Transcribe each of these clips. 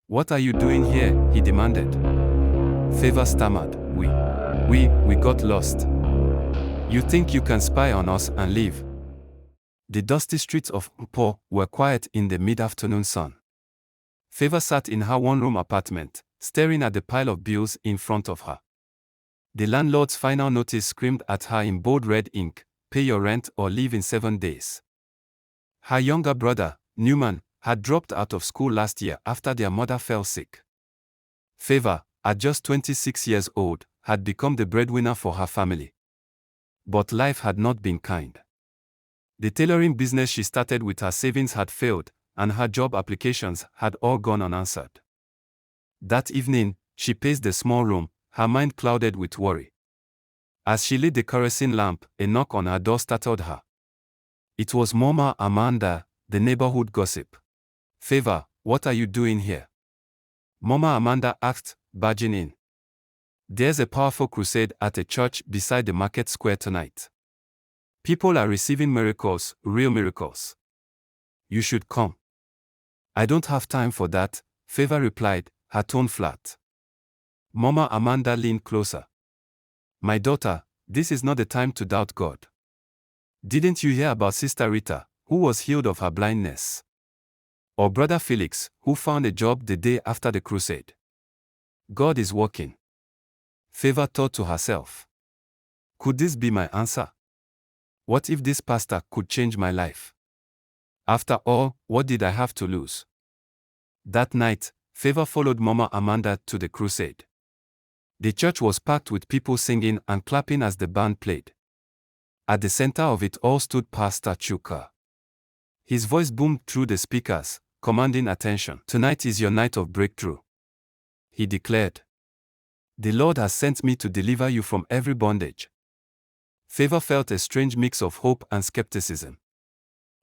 "What are you doing here?" he demanded. Favor stammered. We got lost. You think you can spy on us and leave?" The dusty streets of Po were quiet in the mid-afternoon sun. Favor sat in her one-room apartment, staring at the pile of bills in front of her. The landlord's final notice screamed at her in bold red ink, "Pay your rent or leave in 7 days." Her younger brother, Newman, had dropped out of school last year after their mother fell sick. Favor, at just 26 years old, had become the breadwinner for her family. But life had not been kind. The tailoring business she started with her savings had failed, and her job applications had all gone unanswered. That evening, she paced the small room, her mind clouded with worry. As she lit the kerosene lamp, a knock on her door startled her. It was Mama Amanda, the neighborhood gossip. "Favor, what are you doing here?" Mama Amanda asked, barging in. "There's a powerful crusade at a church beside the market square tonight. People are receiving miracles, real miracles. You should come." "I don't have time for that," Favor replied, her tone flat. Mama Amanda leaned closer. "My daughter, this is not the time to doubt God. Didn't you hear about Sister Rita, who was healed of her blindness? Or Brother Felix, who found a job the day after the crusade? God is working." Favor thought to herself. Could this be my answer? What if this pastor could change my life? After all, what did I have to lose? That night, Favor followed Mama Amanda to the crusade. The church was packed with people singing and clapping as the band played. At the center of it all stood Pastor Chuka. His voice boomed through the speakers, commanding attention. "Tonight is your night of breakthrough," he declared. "The Lord has sent me to deliver you from every bondage." Favor felt a strange mix of hope and skepticism.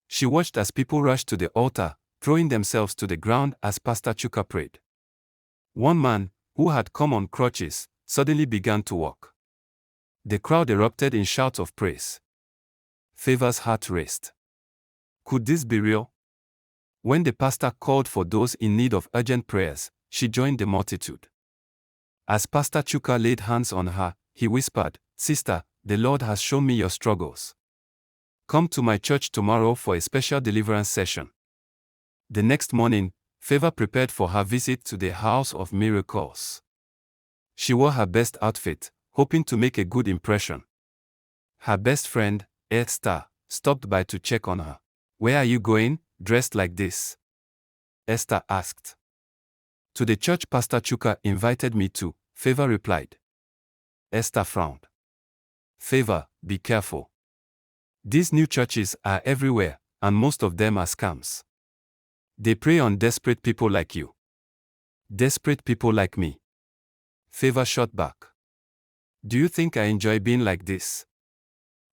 She watched as people rushed to the altar, throwing themselves to the ground as Pastor Chuka prayed. One man, who had come on crutches, suddenly began to walk. The crowd erupted in shouts of praise. Favor's heart raced. Could this be real? When the pastor called for those in need of urgent prayers, she joined the multitude. As Pastor Chuka laid hands on her, he whispered, "Sister, the Lord has shown me your struggles. Come to my church tomorrow for a special deliverance session." The next morning, Favor prepared for her visit to the House of Miracles. She wore her best outfit, hoping to make a good impression. Her best friend, Esther, stopped by to check on her. "Where are you going, dressed like this?" Esther asked. "To the church Pastor Chuka invited me to," Favor replied. Esther frowned. "Favor, be careful. These new churches are everywhere, and most of them are scams. They prey on desperate people like you. Desperate people like me." Favor shot back. "Do you think I enjoy being like this?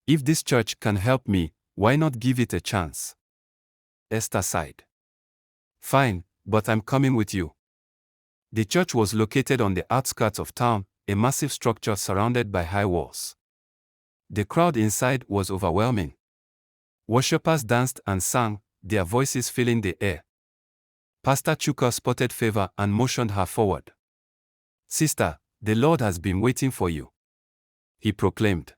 If this church can help me, why not give it a chance?" Esther sighed. "Fine, but I'm coming with you." The church was located on the outskirts of town, a massive structure surrounded by high walls. The crowd inside was overwhelming. Worshippers danced and sang, their voices filling the air. Pastor Chuka spotted Favor and motioned her forward. "Sister, the Lord has been waiting for you," he proclaimed.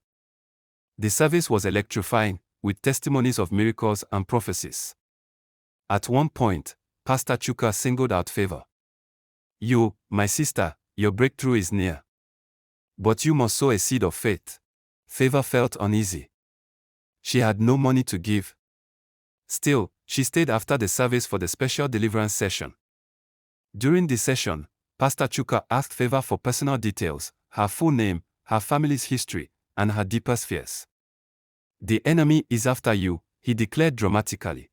The service was electrifying, with testimonies of miracles and prophecies. At one point, Pastor Chuka singled out Favor. "You, my sister, your breakthrough is near. But you must sow a seed of faith." Favor felt uneasy. She had no money to give. Still, she stayed after the service for the special deliverance session. During the session, Pastor Chuka asked Favor for personal details, her full name, her family's history, and her deepest fears. "The enemy is after you," he declared dramatically.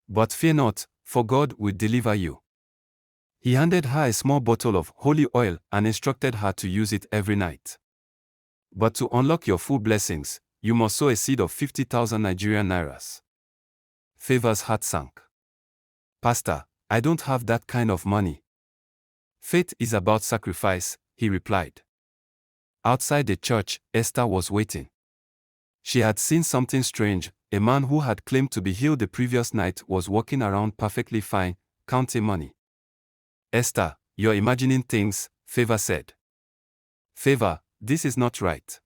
"But fear not, for God will deliver you." He handed her a small bottle of holy oil and instructed her to use it every night. "But to unlock your full blessings, you must sow a seed of 50,000 Nigerian nairas." Favor's heart sank. "Pastor, I don't have that kind of money." "Faith is about sacrifice," he replied. Outside the church, Esther was waiting. She had seen something strange. A man who had claimed to be healed the previous night was walking around perfectly fine, counting money. Esther, you're imagining things, Favor said. Favor, this is not right.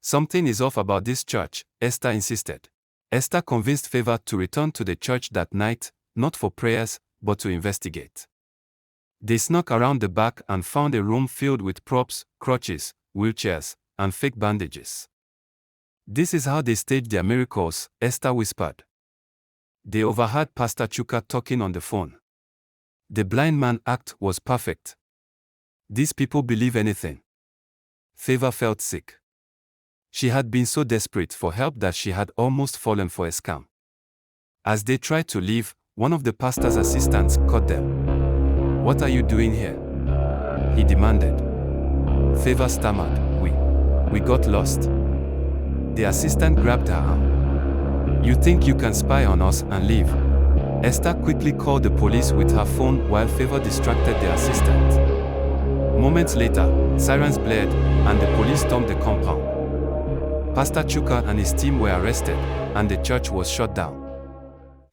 Something is off about this church, Esther insisted. Esther convinced Favor to return to the church that night, not for prayers, but to investigate. They snuck around the back and found a room filled with props, crutches, wheelchairs, and fake bandages. This is how they staged their miracles, Esther whispered. They overheard Pastor Chuka talking on the phone. The blind man act was perfect. These people believe anything. Favor felt sick. She had been so desperate for help that she had almost fallen for a scam. As they tried to leave, one of the pastor's assistants caught them. "What are you doing here?" he demanded. Favor stammered, We got lost." The assistant grabbed her arm. "You think you can spy on us and leave?" Esther quickly called the police with her phone while Favor distracted the assistant. Moments later, sirens blared, and the police stormed the compound. Pastor Chuka and his team were arrested, and the church was shut down.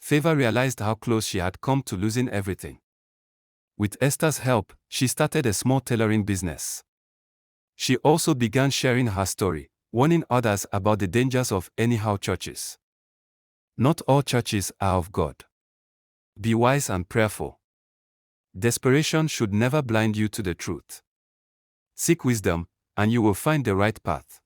Favor realized how close she had come to losing everything. With Esther's help, she started a small tailoring business. She also began sharing her story, warning others about the dangers of anyhow churches. Not all churches are of God. Be wise and prayerful. Desperation should never blind you to the truth. Seek wisdom, and you will find the right path.